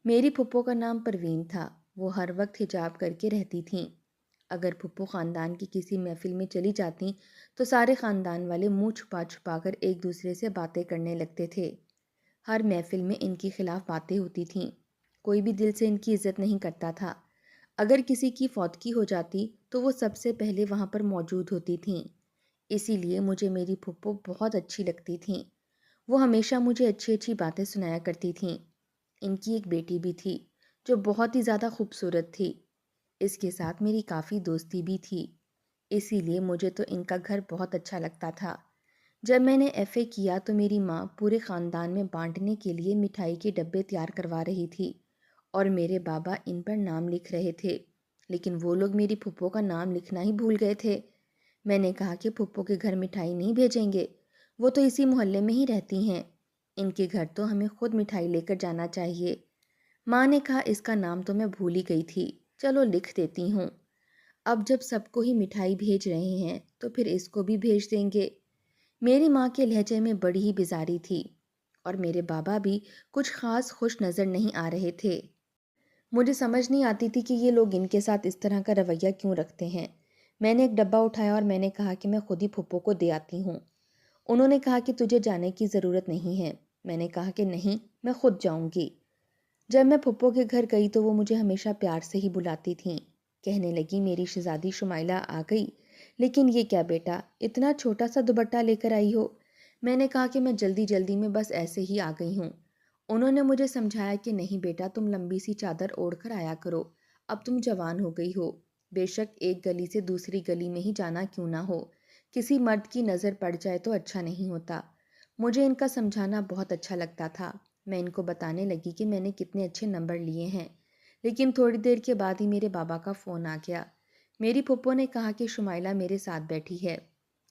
میری پھپھو کا نام پروین تھا۔ وہ ہر وقت حجاب کر کے رہتی تھیں۔ اگر پھپھو خاندان کی کسی محفل میں چلی جاتیں تو سارے خاندان والے منہ چھپا چھپا کر ایک دوسرے سے باتیں کرنے لگتے تھے۔ ہر محفل میں ان کے خلاف باتیں ہوتی تھیں۔ کوئی بھی دل سے ان کی عزت نہیں کرتا تھا۔ اگر کسی کی فوتگی ہو جاتی تو وہ سب سے پہلے وہاں پر موجود ہوتی تھیں۔ اسی لیے مجھے میری پھپھو بہت اچھی لگتی تھیں۔ وہ ہمیشہ مجھے اچھی اچھی باتیں سنایا کرتی تھیں۔ ان کی ایک بیٹی بھی تھی جو بہت ہی زیادہ خوبصورت تھی۔ اس کے ساتھ میری کافی دوستی بھی تھی۔ اسی لیے مجھے تو ان کا گھر بہت اچھا لگتا تھا۔ جب میں نے ایف اے کیا تو میری ماں پورے خاندان میں بانٹنے کے لیے مٹھائی کے ڈبے تیار کروا رہی تھی اور میرے بابا ان پر نام لکھ رہے تھے، لیکن وہ لوگ میری پھپھو کا نام لکھنا ہی بھول گئے تھے۔ میں نے کہا کہ پھپھو کے گھر مٹھائی نہیں بھیجیں گے، وہ تو اسی محلے میں ہی رہتی ہیں، ان کے گھر تو ہمیں خود مٹھائی لے کر جانا چاہیے۔ ماں نے کہا اس کا نام تو میں بھول ہی گئی تھی، چلو لکھ دیتی ہوں۔ اب جب سب کو ہی مٹھائی بھیج رہے ہیں تو پھر اس کو بھی بھیج دیں گے۔ میری ماں کے لہجے میں بڑی ہی بیزاری تھی اور میرے بابا بھی کچھ خاص خوش نظر نہیں آ رہے تھے۔ مجھے سمجھ نہیں آتی تھی کہ یہ لوگ ان کے ساتھ اس طرح کا رویہ کیوں رکھتے ہیں۔ میں نے ایک ڈبہ اٹھایا اور میں نے کہا کہ میں خود ہی پھپھو کو دے آتی ہوں۔ انہوں نے کہا کہ تجھے جانے کی ضرورت نہیں ہے۔ میں نے کہا کہ نہیں، میں خود جاؤں گی۔ جب میں پھپھو کے گھر گئی تو وہ مجھے ہمیشہ پیار سے ہی بلاتی تھیں۔ کہنے لگی میری شہزادی شمائلہ آ گئی، لیکن یہ کیا بیٹا، اتنا چھوٹا سا دوپٹہ لے کر آئی ہو؟ میں نے کہا کہ میں جلدی جلدی میں بس ایسے ہی آ گئی ہوں۔ انہوں نے مجھے سمجھایا کہ نہیں بیٹا، تم لمبی سی چادر اوڑھ کر آیا کرو، اب تم جوان ہو گئی ہو، بے شک ایک گلی سے دوسری گلی میں ہی جانا کیوں نہ ہو، کسی مرد کی نظر پڑ جائے تو اچھا نہیں ہوتا۔ مجھے ان کا سمجھانا بہت اچھا لگتا تھا۔ میں ان کو بتانے لگی کہ میں نے کتنے اچھے نمبر لیے ہیں، لیکن تھوڑی دیر کے بعد ہی میرے بابا کا فون آ گیا۔ میری پھپھو نے کہا کہ شمائلہ میرے ساتھ بیٹھی ہے۔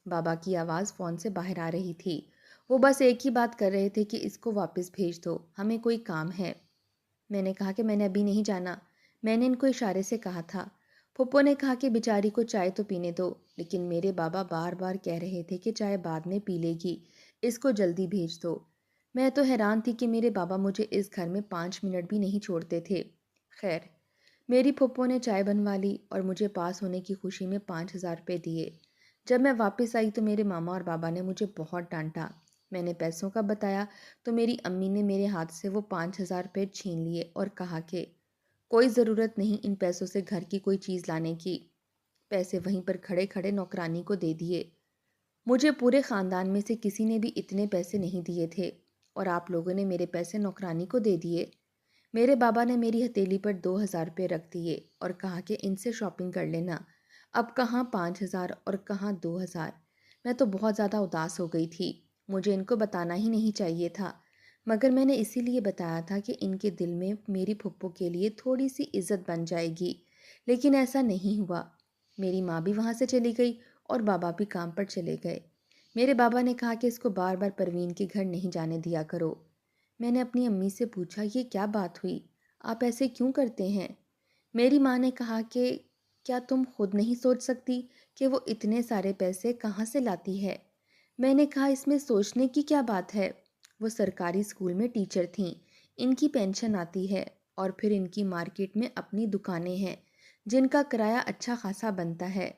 بابا کی آواز فون سے باہر آ رہی تھی۔ وہ بس ایک ہی بات کر رہے تھے کہ اس کو واپس بھیج دو، ہمیں کوئی کام ہے۔ میں نے کہا کہ میں نے ابھی نہیں جانا، میں نے ان کو اشارے سے کہا تھا۔ پھپھو نے کہا کہ بیچاری کو چائے تو پینے دو، لیکن میرے بابا بار بار کہہ رہے تھے کہ چائے بعد میں پی لے گی، اس کو جلدی بھیج دو۔ میں تو حیران تھی کہ میرے بابا مجھے اس گھر میں 5 منٹ بھی نہیں چھوڑتے تھے۔ خیر، میری پھپھو نے چائے بنوا لی اور مجھے پاس ہونے کی خوشی میں 5,000 روپے دیے۔ جب میں واپس آئی تو میرے ماما اور بابا نے مجھے بہت ڈانٹا۔ میں نے پیسوں کا بتایا تو میری امی نے میرے ہاتھ سے وہ 5,000 روپے چھین لیے اور کہا کہ کوئی ضرورت نہیں ان پیسوں سے گھر کی کوئی چیز لانے کی۔ پیسے وہیں پر کھڑے کھڑے نوکرانی کو دے دیے۔ مجھے پورے خاندان میں سے کسی نے بھی اتنے پیسے نہیں دیے تھے اور آپ لوگوں نے میرے پیسے نوکرانی کو دے دیے۔ میرے بابا نے میری ہتھیلی پر 2,000 روپے رکھ دیے اور کہا کہ ان سے شاپنگ کر لینا۔ اب کہاں 5,000 اور کہاں 2,000۔ میں تو بہت زیادہ اداس ہو گئی تھی۔ مجھے ان کو بتانا ہی نہیں چاہیے تھا، مگر میں نے اسی لیے بتایا تھا کہ ان کے دل میں میری پھپھو کے لیے تھوڑی سی عزت بن جائے گی، لیکن ایسا نہیں ہوا۔ میری ماں بھی وہاں سے چلی گئی اور بابا بھی کام پر چلے گئے۔ میرے بابا نے کہا کہ اس کو بار بار پروین کے گھر نہیں جانے دیا کرو۔ میں نے اپنی امی سے پوچھا یہ کیا بات ہوئی، آپ ایسے کیوں کرتے ہیں؟ میری ماں نے کہا کہ کیا تم خود نہیں سوچ سکتی کہ وہ اتنے سارے پیسے کہاں سے لاتی ہے؟ میں نے کہا اس میں سوچنے کی کیا بات ہے، وہ سرکاری اسکول میں ٹیچر تھیں، ان کی پینشن آتی ہے اور پھر ان کی مارکیٹ میں اپنی دکانیں ہیں جن کا کرایہ اچھا خاصا بنتا ہے،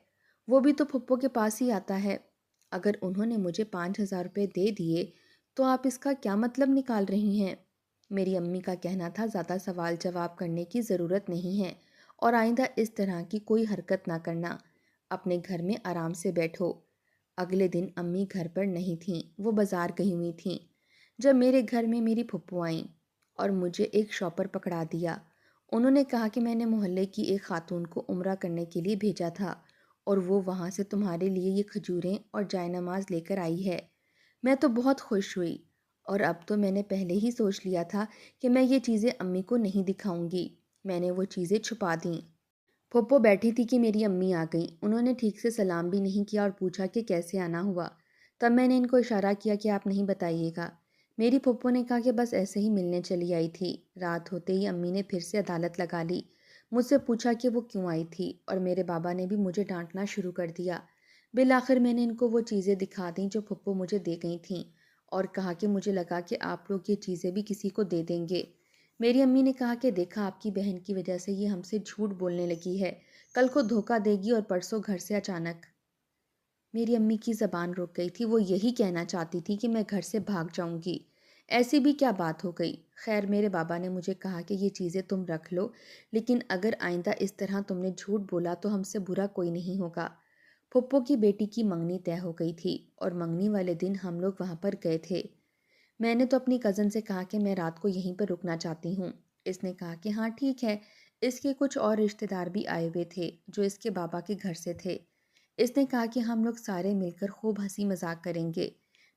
وہ بھی تو پھپھو کے پاس ہی آتا ہے۔ اگر انہوں نے مجھے 5,000 روپے دے دیے تو آپ اس کا کیا مطلب نکال رہی ہیں؟ میری امی کا کہنا تھا زیادہ سوال جواب کرنے کی ضرورت نہیں ہے اور آئندہ اس طرح کی کوئی حرکت نہ کرنا، اپنے گھر میں آرام سے بیٹھو۔ اگلے دن امی گھر پر نہیں تھیں، وہ بازار گئی ہوئی تھیں۔ جب میرے گھر میں میری پھپھو آئیں اور مجھے ایک شاپر پکڑا دیا، انہوں نے کہا کہ میں نے محلے کی ایک خاتون کو عمرہ کرنے کے لیے بھیجا تھا اور وہ وہاں سے تمہارے لیے یہ کھجوریں اور جائے نماز لے کر آئی ہے۔ میں تو بہت خوش ہوئی اور اب تو میں نے پہلے ہی سوچ لیا تھا کہ میں یہ چیزیں امی کو نہیں دکھاؤں گی۔ میں نے وہ چیزیں چھپا دیں۔ پھپھو بیٹھی تھی کہ میری امی آ گئیں۔ انہوں نے ٹھیک سے سلام بھی نہیں کیا اور پوچھا کہ کیسے آنا ہوا۔ تب میں نے ان کو اشارہ کیا کہ آپ نہیں بتائیے گا۔ میری پھپھو نے کہا کہ بس ایسے ہی ملنے چلی آئی تھی۔ رات ہوتے ہی امی نے پھر سے عدالت لگا لی۔ مجھ سے پوچھا کہ وہ کیوں آئی تھی اور میرے بابا نے بھی مجھے ڈانٹنا شروع کر دیا۔ بالآخر میں نے ان کو وہ چیزیں دکھا دیں جو پھپھو مجھے دے گئی تھیں اور کہا کہ مجھے لگا کہ آپ لوگ یہ چیزیں بھی کسی کو دے دیں گے۔ میری امی نے کہا کہ دیکھا آپ کی بہن کی وجہ سے یہ ہم سے جھوٹ بولنے لگی ہے، کل کو دھوکہ دے گی اور پرسوں گھر سے اچانک۔ میری امی کی زبان رک گئی تھی، وہ یہی کہنا چاہتی تھی کہ میں گھر سے بھاگ جاؤں گی۔ ایسی بھی کیا بات ہو گئی؟ خیر میرے بابا نے مجھے کہا کہ یہ چیزیں تم رکھ لو، لیکن اگر آئندہ اس طرح تم نے جھوٹ بولا تو ہم سے برا کوئی نہیں ہوگا۔ پھپھو کی بیٹی کی منگنی طے ہو گئی تھی اور منگنی والے دن ہم لوگ وہاں پر گئے تھے۔ میں نے تو اپنی کزن سے کہا کہ میں رات کو یہیں پر رکنا چاہتی ہوں۔ اس نے کہا کہ ہاں ٹھیک ہے۔ اس کے کچھ اور رشتہ دار بھی آئے ہوئے تھے جو اس کے بابا کے گھر سے تھے۔ اس نے کہا کہ ہم لوگ سارے مل کر خوب ہنسی مذاق کریں گے۔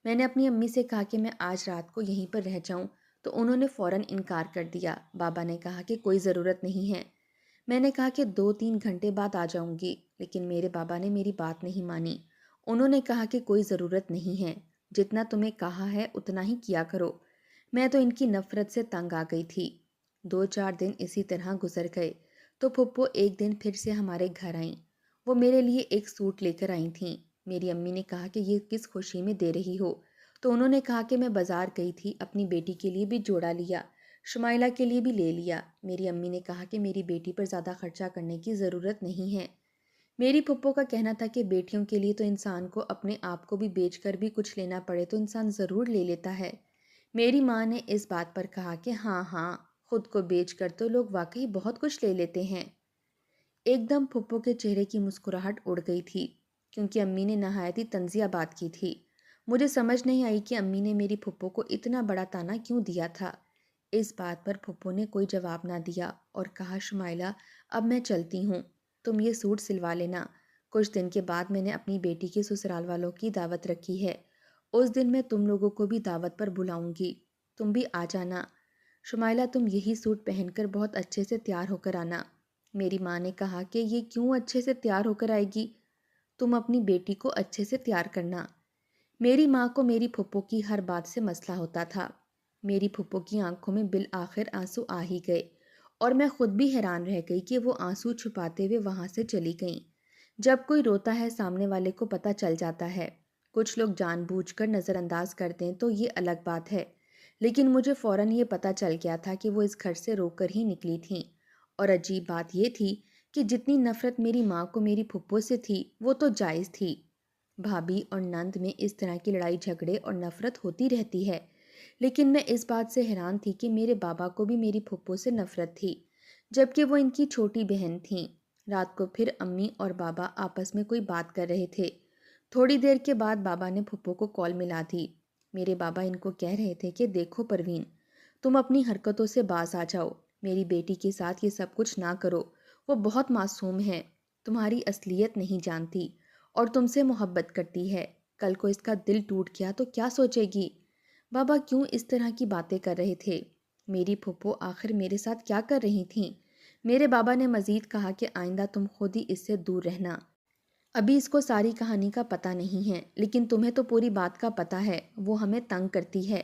میں نے اپنی امی سے کہا کہ میں آج رات کو یہیں پر رہ جاؤں تو انہوں نے فوراً انکار کر دیا۔ بابا نے کہا کہ کوئی ضرورت نہیں ہے۔ میں نے کہا کہ 2-3 گھنٹے بعد آ جاؤں گی، لیکن میرے بابا نے میری بات نہیں مانی۔ انہوں نے کہا کہ کوئی ضرورت نہیں ہے، جتنا تمہیں کہا ہے اتنا ہی کیا کرو۔ میں تو ان کی نفرت سے تنگ آ گئی تھی۔ 2-4 دن اسی طرح گزر گئے تو پھپھو ایک دن پھر سے ہمارے گھر آئیں۔ وہ میرے لیے ایک سوٹ لے کر آئی تھیں۔ میری امی نے کہا کہ یہ کس خوشی میں دے رہی ہو؟ تو انہوں نے کہا کہ میں بازار گئی تھی، اپنی بیٹی کے لیے بھی جوڑا لیا، شمائلہ کے لیے بھی لے لیا۔ میری امی نے کہا کہ میری بیٹی پر زیادہ خرچہ کرنے کی ضرورت نہیں ہے۔ میری پھپھو کا کہنا تھا کہ بیٹیوں کے لیے تو انسان کو اپنے آپ کو بھی بیچ کر بھی کچھ لینا پڑے تو انسان ضرور لے لیتا ہے۔ میری ماں نے اس بات پر کہا کہ ہاں ہاں، خود کو بیچ کر تو لوگ واقعی بہت کچھ لے لیتے ہیں۔ ایک دم پھپھو کے چہرے کی مسکراہٹ اڑ گئی تھی، کیونکہ امی نے نہایت ہی طنزیہ بات کی تھی۔ مجھے سمجھ نہیں آئی کہ امی نے میری پھپھو کو اتنا بڑا طعنہ کیوں دیا تھا۔ اس بات پر پھپھو نے کوئی جواب نہ دیا اور کہا شمائلہ اب میں چلتی ہوں، تم یہ سوٹ سلوا لینا۔ کچھ دن کے بعد میں نے اپنی بیٹی کے سسرال والوں کی دعوت رکھی ہے، اس دن میں تم لوگوں کو بھی دعوت پر بلاؤں گی، تم بھی آ جانا۔ شمائلہ تم یہی سوٹ پہن کر بہت اچھے سے تیار ہو کر آنا۔ میری ماں نے کہا کہ یہ کیوں اچھے سے تیار ہو کر آئے گی؟ تم اپنی بیٹی کو اچھے سے تیار کرنا۔ میری ماں کو میری پھپھو کی ہر بات سے مسئلہ ہوتا تھا۔ میری پھپھو کی آنکھوں میں بالآخر آنسو آ ہی گئے اور میں خود بھی حیران رہ گئی کہ وہ آنسو چھپاتے ہوئے وہاں سے چلی گئیں۔ جب کوئی روتا ہے سامنے والے کو پتہ چل جاتا ہے۔ کچھ لوگ جان بوجھ کر نظر انداز کر دیں تو یہ الگ بات ہے، لیکن مجھے فوراً یہ پتہ چل گیا تھا کہ وہ اس گھر سے رو کر ہی نکلی تھیں۔ اور عجیب بات یہ تھی کہ جتنی نفرت میری ماں کو میری پھپھو سے تھی وہ تو جائز تھی۔ بھابھی اور نند میں اس طرح کی لڑائی جھگڑے اور نفرت ہوتی رہتی ہے، لیکن میں اس بات سے حیران تھی کہ میرے بابا کو بھی میری پھپھو سے نفرت تھی، جبکہ وہ ان کی چھوٹی بہن تھیں۔ رات کو پھر امی اور بابا آپس میں کوئی بات کر رہے تھے۔ تھوڑی دیر کے بعد بابا نے پھپھو کو کال ملا دی۔ میرے بابا ان کو کہہ رہے تھے کہ دیکھو پروین، تم اپنی حرکتوں سے باز آ جاؤ، میری بیٹی کے ساتھ یہ سب کچھ نہ کرو، وہ بہت معصوم ہے، تمہاری اصلیت نہیں جانتی اور تم سے محبت کرتی ہے، کل کو اس کا دل ٹوٹ گیا تو کیا سوچے گی؟ بابا کیوں اس طرح کی باتیں کر رہے تھے؟ میری پھپھو آخر میرے ساتھ کیا کر رہی تھیں؟ میرے بابا نے مزید کہا کہ آئندہ تم خود ہی اس سے دور رہنا۔ ابھی اس کو ساری کہانی کا پتہ نہیں ہے، لیکن تمہیں تو پوری بات کا پتہ ہے، وہ ہمیں تنگ کرتی ہے۔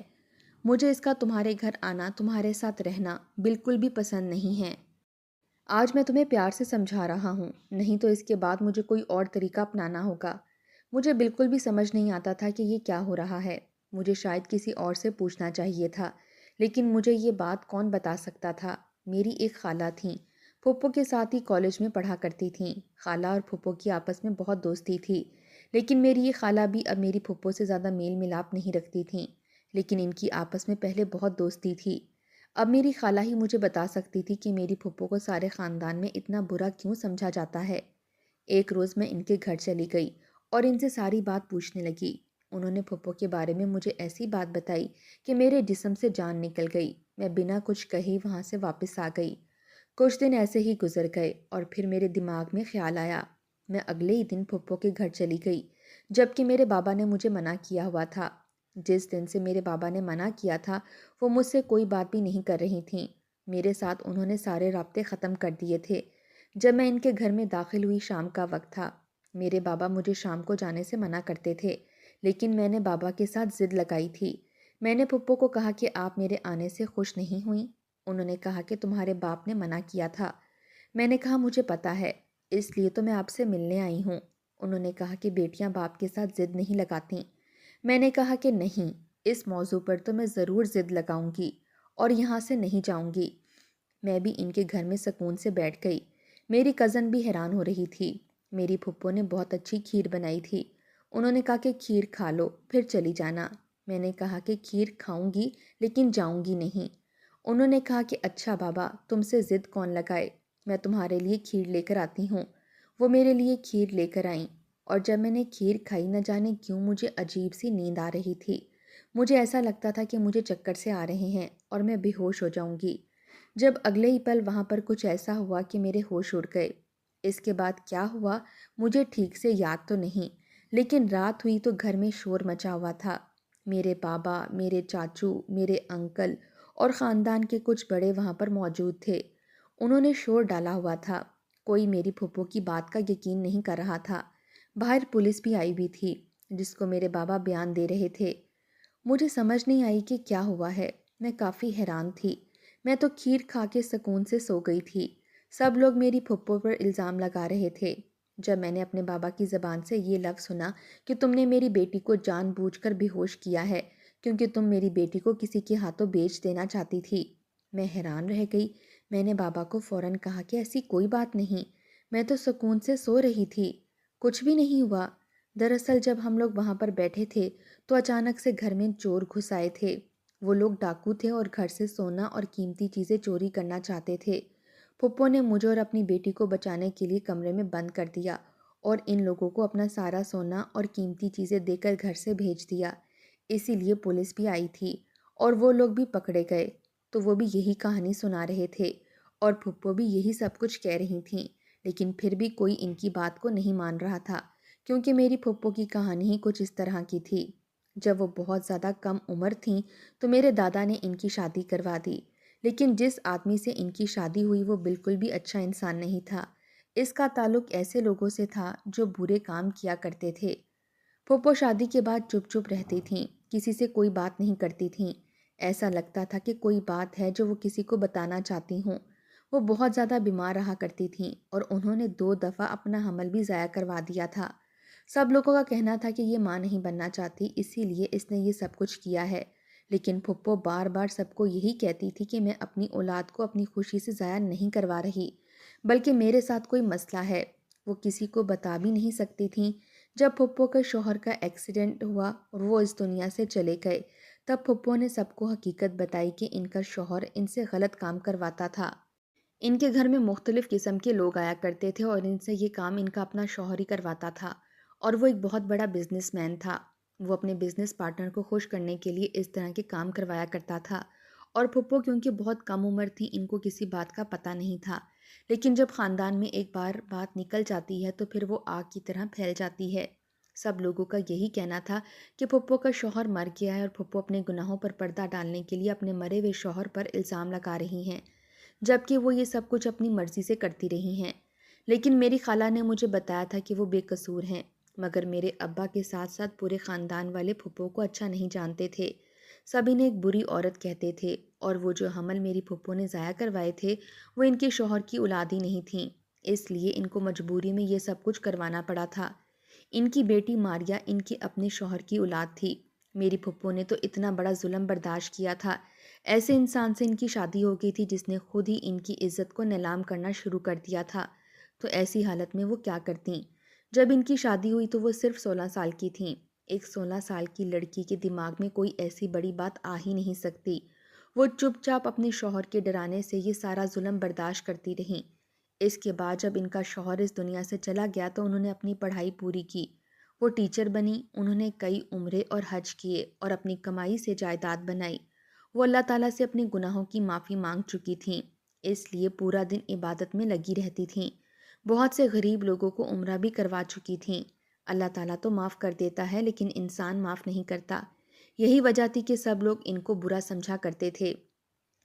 مجھے اس کا تمہارے گھر آنا، تمہارے ساتھ رہنا بالکل بھی پسند نہیں ہے۔ آج میں تمہیں پیار سے سمجھا رہا ہوں، نہیں تو اس کے بعد مجھے کوئی اور طریقہ اپنانا ہوگا۔ مجھے بالکل بھی سمجھ نہیں آتا تھا کہ یہ کیا ہو رہا ہے۔ مجھے شاید کسی اور سے پوچھنا چاہیے تھا، لیکن مجھے یہ بات کون بتا سکتا تھا؟ میری ایک خالہ تھیں، پھپھو کے ساتھ ہی کالج میں پڑھا کرتی تھیں۔ خالہ اور پھپھو کی آپس میں بہت دوستی تھی، لیکن میری یہ خالہ بھی اب میری پھپھو سے زیادہ میل ملاپ نہیں رکھتی تھیں، لیکن ان کی آپس میں پہلے بہت دوستی تھی۔ اب میری خالہ ہی مجھے بتا سکتی تھی کہ میری پھپھو کو سارے خاندان میں اتنا برا کیوں سمجھا جاتا ہے۔ ایک روز میں ان کے گھر چلی گئی اور ان سے ساری بات پوچھنے لگی۔ انہوں نے پھپھو کے بارے میں مجھے ایسی بات بتائی کہ میرے جسم سے جان نکل گئی۔ میں بنا کچھ کہی وہاں سے واپس آ گئی۔ کچھ دن ایسے ہی گزر گئے اور پھر میرے دماغ میں خیال آیا۔ میں اگلے ہی دن پھپھو کے گھر چلی گئی، جبکہ میرے بابا نے مجھے منع کیا ہوا تھا۔ جس دن سے میرے بابا نے منع کیا تھا وہ مجھ سے کوئی بات بھی نہیں کر رہی تھیں۔ میرے ساتھ انہوں نے سارے رابطے ختم کر دیے تھے۔ جب میں ان کے گھر میں داخل ہوئی شام کا وقت تھا۔ میرے بابا مجھے شام کو جانے سے منع کرتے تھے، لیکن میں نے بابا کے ساتھ ضد لگائی تھی۔ میں نے پھپھو کو کہا کہ آپ میرے آنے سے خوش نہیں ہوئیں؟ انہوں نے کہا کہ تمہارے باپ نے منع کیا تھا۔ میں نے کہا مجھے پتہ ہے، اس لیے تو میں آپ سے ملنے آئی ہوں۔ انہوں نے کہا کہ بیٹیاں باپ کے ساتھ ضد نہیں لگاتیں۔ میں نے کہا کہ نہیں، اس موضوع پر تو میں ضرور ضد لگاؤں گی اور یہاں سے نہیں جاؤں گی۔ میں بھی ان کے گھر میں سکون سے بیٹھ گئی۔ میری کزن بھی حیران ہو رہی تھی۔ میری پھپھو نے بہت اچھی کھیر بنائی تھی۔ انہوں نے کہا کہ کھیر کھا لو پھر چلی جانا۔ میں نے کہا کہ کھیر کھاؤں گی لیکن جاؤں گی نہیں۔ انہوں نے کہا کہ اچھا بابا، تم سے ضد کون لگائے، میں تمہارے لیے کھیر لے کر آتی ہوں۔ وہ میرے لیے کھیر لے کر آئیں، اور جب میں نے کھیر کھائی نہ جانے کیوں مجھے عجیب سی نیند آ رہی تھی۔ مجھے ایسا لگتا تھا کہ مجھے چکر سے آ رہے ہیں اور میں بے ہوش ہو جاؤں گی۔ جب اگلے ہی پل وہاں پر کچھ ایسا ہوا کہ میرے ہوش اڑ گئے۔ اس کے بعد کیا ہوا مجھے ٹھیک سے یاد تو نہیں، لیکن رات ہوئی تو گھر میں شور مچا ہوا تھا۔ میرے بابا، میرے چاچو، میرے انکل اور خاندان کے کچھ بڑے وہاں پر موجود تھے۔ انہوں نے شور ڈالا ہوا تھا۔ کوئی میری پھپھو کی بات کا یقین نہیں کر رہا تھا۔ باہر پولیس بھی آئی ہوئی تھی جس کو میرے بابا بیان دے رہے تھے۔ مجھے سمجھ نہیں آئی کہ کیا ہوا ہے۔ میں کافی حیران تھی۔ میں تو کھیر کھا کے سکون سے سو گئی تھی۔ سب لوگ میری پھپھو پر الزام لگا رہے تھے۔ جب میں نے اپنے بابا کی زبان سے یہ لفظ سنا کہ تم نے میری بیٹی کو جان بوجھ کر بے ہوش کیا ہے کیونکہ تم میری بیٹی کو کسی کے ہاتھوں بیچ دینا چاہتی تھی، میں حیران رہ گئی۔ میں نے بابا کو فوراً کہا کہ ایسی کوئی بات نہیں، میں تو سکون سے سو رہی تھی، کچھ بھی نہیں ہوا۔ دراصل جب ہم لوگ وہاں پر بیٹھے تھے تو اچانک سے گھر میں چور گھس آئے تھے۔ وہ لوگ ڈاکو تھے اور گھر سے سونا اور قیمتی چیزیں چوری کرنا چاہتے تھے۔ پھپھو نے مجھے اور اپنی بیٹی کو بچانے کے لیے کمرے میں بند کر دیا اور ان لوگوں کو اپنا سارا سونا اور قیمتی چیزیں دے کر گھر سے بھیج دیا۔ اسی لیے پولیس بھی آئی تھی اور وہ لوگ بھی پکڑے گئے۔ تو وہ بھی یہی کہانی سنا رہے تھے اور پھپھو بھی یہی سب کچھ کہہ رہی تھیں، لیکن پھر بھی کوئی ان کی بات کو نہیں مان رہا تھا کیونکہ میری پھپھو کی کہانی ہی کچھ اس طرح کی تھی۔ جب وہ بہت زیادہ کم عمر تھیں تو میرے دادا نے ان کی شادی کروا دی، لیکن جس آدمی سے ان کی شادی ہوئی وہ بالکل بھی اچھا انسان نہیں تھا۔ اس کا تعلق ایسے لوگوں سے تھا جو برے کام کیا کرتے تھے۔ پھپھو شادی کے بعد چپ چپ رہتی تھیں، کسی سے کوئی بات نہیں کرتی تھیں۔ ایسا لگتا تھا کہ کوئی بات ہے جو وہ کسی کو بتانا چاہتی ہوں۔ وہ بہت زیادہ بیمار رہا کرتی تھیں اور انہوں نے 2 دفعہ اپنا حمل بھی ضائع کروا دیا تھا۔ سب لوگوں کا کہنا تھا کہ یہ ماں نہیں بننا چاہتی اسی لیے اس نے یہ سب کچھ کیا ہے، لیکن پھپھو بار بار سب کو یہی کہتی تھی کہ میں اپنی اولاد کو اپنی خوشی سے ضائع نہیں کروا رہی، بلکہ میرے ساتھ کوئی مسئلہ ہے۔ وہ کسی کو بتا بھی نہیں سکتی تھیں۔ جب پھپھو کے شوہر کا ایکسیڈنٹ ہوا اور وہ اس دنیا سے چلے گئے، تب پھپھو نے سب کو حقیقت بتائی کہ ان کا شوہر ان سے غلط کام کرواتا تھا۔ ان کے گھر میں مختلف قسم کے لوگ آیا کرتے تھے اور ان سے یہ کام ان کا اپنا شوہر ہی کرواتا تھا، اور وہ ایک بہت بڑا بزنس مین تھا۔ وہ اپنے بزنس پارٹنر کو خوش کرنے کے لیے اس طرح کے کام کروایا کرتا تھا، اور پھپھو کیونکہ بہت کم عمر تھی ان کو کسی بات کا پتہ نہیں تھا، لیکن جب خاندان میں ایک بار بات نکل جاتی ہے تو پھر وہ آگ کی طرح پھیل جاتی ہے۔ سب لوگوں کا یہی کہنا تھا کہ پھپھو کا شوہر مر گیا ہے اور پھپھو اپنے گناہوں پر پردہ ڈالنے کے لیے اپنے مرے ہوئے شوہر پر الزام لگا رہی ہیں، جبکہ وہ یہ سب کچھ اپنی مرضی سے کرتی رہی ہیں۔ لیکن میری خالہ نے مجھے بتایا تھا کہ وہ بے قصور ہیں، مگر میرے ابا کے ساتھ ساتھ پورے خاندان والے پھپھو کو اچھا نہیں جانتے تھے۔ سب انہیں ایک بری عورت کہتے تھے، اور وہ جو حمل میری پھپھو نے ضائع کروائے تھے وہ ان کے شوہر کی اولاد ہی نہیں تھیں، اس لیے ان کو مجبوری میں یہ سب کچھ کروانا پڑا تھا۔ ان کی بیٹی ماریا ان کے اپنے شوہر کی اولاد تھی۔ میری پھپھو نے تو اتنا بڑا ظلم برداشت کیا تھا۔ ایسے انسان سے ان کی شادی ہو گئی تھی جس نے خود ہی ان کی عزت کو نیلام کرنا شروع کر دیا تھا، تو ایسی حالت میں وہ کیا کرتیں؟ جب ان کی شادی ہوئی تو وہ صرف 16 سال کی تھیں۔ ایک 16 سال کی لڑکی کے دماغ میں کوئی ایسی بڑی بات آ ہی نہیں سکتی۔ وہ چپ چاپ اپنے شوہر کے ڈرانے سے یہ سارا ظلم برداشت کرتی رہیں۔ اس کے بعد جب ان کا شوہر اس دنیا سے چلا گیا تو انہوں نے اپنی پڑھائی پوری کی۔ وہ ٹیچر بنی، انہوں نے کئی عمرے اور حج کیے اور اپنی کمائی سے جائیداد بنائی۔ وہ اللہ تعالیٰ سے اپنے گناہوں کی معافی مانگ چکی تھیں، اس لیے پورا دن عبادت میں لگی رہتی تھیں۔ بہت سے غریب لوگوں کو عمرہ بھی کروا چکی تھیں۔ اللہ تعالیٰ تو معاف کر دیتا ہے لیکن انسان معاف نہیں کرتا۔ یہی وجہ تھی کہ سب لوگ ان کو برا سمجھا کرتے تھے،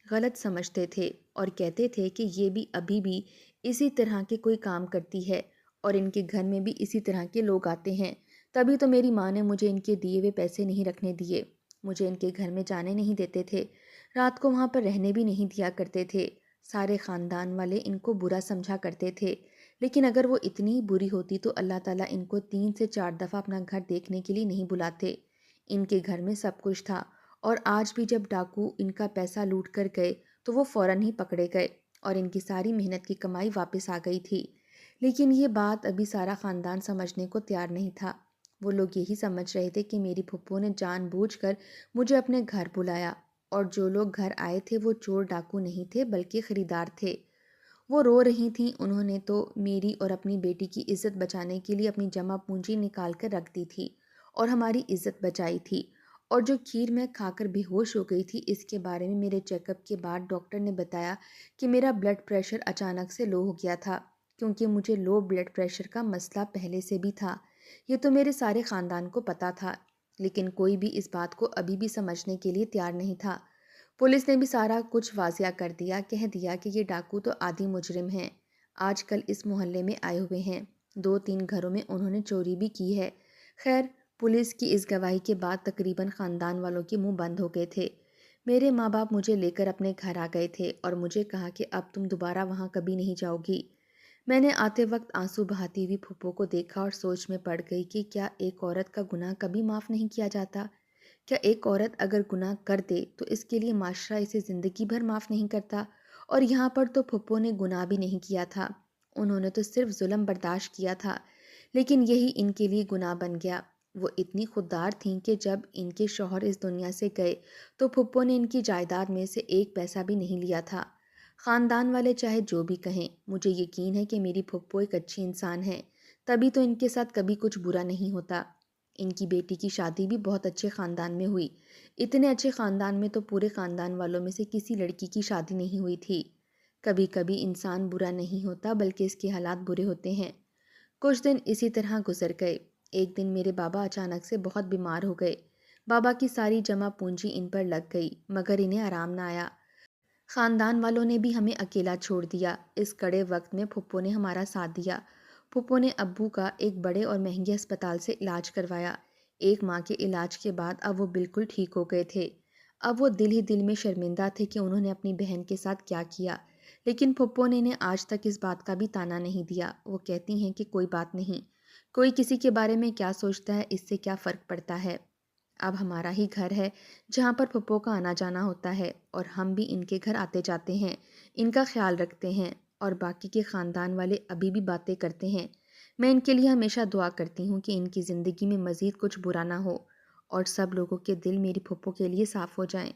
غلط سمجھتے تھے اور کہتے تھے کہ یہ بھی ابھی بھی اسی طرح کے کوئی کام کرتی ہے اور ان کے گھر میں بھی اسی طرح کے لوگ آتے ہیں۔ تبھی تو میری ماں نے مجھے ان کے دیے ہوئے پیسے نہیں رکھنے دیے، مجھے ان کے گھر میں جانے نہیں دیتے تھے، رات کو وہاں پر رہنے بھی نہیں دیا کرتے تھے۔ سارے خاندان والے ان کو برا سمجھا کرتے تھے، لیکن اگر وہ اتنی بری ہوتی تو اللہ تعالیٰ ان کو 3 سے 4 دفعہ اپنا گھر دیکھنے کے لیے نہیں بلاتے۔ ان کے گھر میں سب کچھ تھا اور آج بھی جب ڈاکو ان کا پیسہ لوٹ کر گئے تو وہ فوراً ہی پکڑے گئے اور ان کی ساری محنت کی کمائی واپس آ گئی تھی۔ لیکن یہ بات ابھی سارا خاندان سمجھنے کو تیار نہیں تھا۔ وہ لوگ یہی سمجھ رہے تھے کہ میری پھپھو نے جان بوجھ کر مجھے اپنے گھر بلایا، اور جو لوگ گھر آئے تھے وہ چور ڈاکو نہیں تھے بلکہ خریدار تھے۔ وہ رو رہی تھیں، انہوں نے تو میری اور اپنی بیٹی کی عزت بچانے کے لیے اپنی جمع پونجی نکال کر رکھ دی تھی اور ہماری عزت بچائی تھی۔ اور جو کھیر میں کھا کر بے ہوش ہو گئی تھی، اس کے بارے میں میرے چیک اپ کے بعد ڈاکٹر نے بتایا کہ میرا بلڈ پریشر اچانک سے لو ہو گیا تھا، کیونکہ مجھے لو بلڈ پریشر کا مسئلہ پہلے سے بھی تھا۔ یہ تو میرے سارے خاندان کو پتہ تھا، لیکن کوئی بھی اس بات کو ابھی بھی سمجھنے کے لیے تیار نہیں تھا۔ پولیس نے بھی سارا کچھ واضح کر دیا، کہہ دیا کہ یہ ڈاکو تو عادی مجرم ہیں، آج کل اس محلے میں آئے ہوئے ہیں، 2-3 گھروں میں انہوں نے چوری بھی کی ہے۔ خیر، پولیس کی اس گواہی کے بعد تقریباً خاندان والوں کے منہ بند ہو گئے تھے۔ میرے ماں باپ مجھے لے کر اپنے گھر آ گئے تھے اور مجھے کہا کہ اب تم دوبارہ وہاں کبھی نہیں جاؤ گی۔ میں نے آتے وقت آنسو بہاتی ہوئی پھپھو کو دیکھا اور سوچ میں پڑ گئی کہ کیا ایک عورت کا گناہ کبھی معاف نہیں کیا جاتا؟ کیا ایک عورت اگر گناہ کر دے تو اس کے لیے معاشرہ اسے زندگی بھر معاف نہیں کرتا؟ اور یہاں پر تو پھپھو نے گناہ بھی نہیں کیا تھا، انہوں نے تو صرف ظلم برداشت کیا تھا، لیکن یہی ان کے لیے گناہ بن گیا۔ وہ اتنی خوددار تھیں کہ جب ان کے شوہر اس دنیا سے گئے تو پھپھو نے ان کی جائیداد میں سے ایک پیسہ بھی نہیں لیا تھا۔ خاندان والے چاہے جو بھی کہیں، مجھے یقین ہے کہ میری پھپھو ایک اچھی انسان ہے، تبھی تو ان کے ساتھ کبھی کچھ برا نہیں ہوتا۔ ان کی بیٹی کی شادی بھی بہت اچھے خاندان میں ہوئی، اتنے اچھے خاندان میں تو پورے خاندان والوں میں سے کسی لڑکی کی شادی نہیں ہوئی تھی۔ کبھی کبھی انسان برا نہیں ہوتا بلکہ اس کے حالات برے ہوتے ہیں۔ کچھ دن اسی طرح گزر گئے۔ ایک دن میرے بابا اچانک سے بہت بیمار ہو گئے۔ بابا کی ساری جمع پونجی ان پر لگ گئی، مگر انہیں آرام نہ آیا۔ خاندان والوں نے بھی ہمیں اکیلا چھوڑ دیا۔ اس کڑے وقت میں پھپھو نے ہمارا ساتھ دیا۔ پھپھو نے ابو کا ایک بڑے اور مہنگے اسپتال سے علاج کروایا۔ 1 ماہ کے علاج کے بعد اب وہ بالکل ٹھیک ہو گئے تھے۔ اب وہ دل ہی دل میں شرمندہ تھے کہ انہوں نے اپنی بہن کے ساتھ کیا کیا، لیکن پھپھو نے انہیں آج تک اس بات کا بھی طعنہ نہیں دیا۔ وہ کہتی ہیں کہ کوئی بات نہیں، کوئی کسی کے بارے میں کیا سوچتا ہے، اس سے کیا فرق پڑتا ہے۔ اب ہمارا ہی گھر ہے جہاں پر پھپھو کا آنا جانا ہوتا ہے، اور ہم بھی ان کے گھر آتے جاتے ہیں، ان کا خیال رکھتے ہیں، اور باقی کے خاندان والے ابھی بھی باتیں کرتے ہیں۔ میں ان کے لیے ہمیشہ دعا کرتی ہوں کہ ان کی زندگی میں مزید کچھ برا نہ ہو اور سب لوگوں کے دل میری پھپھو کے لیے صاف ہو جائیں۔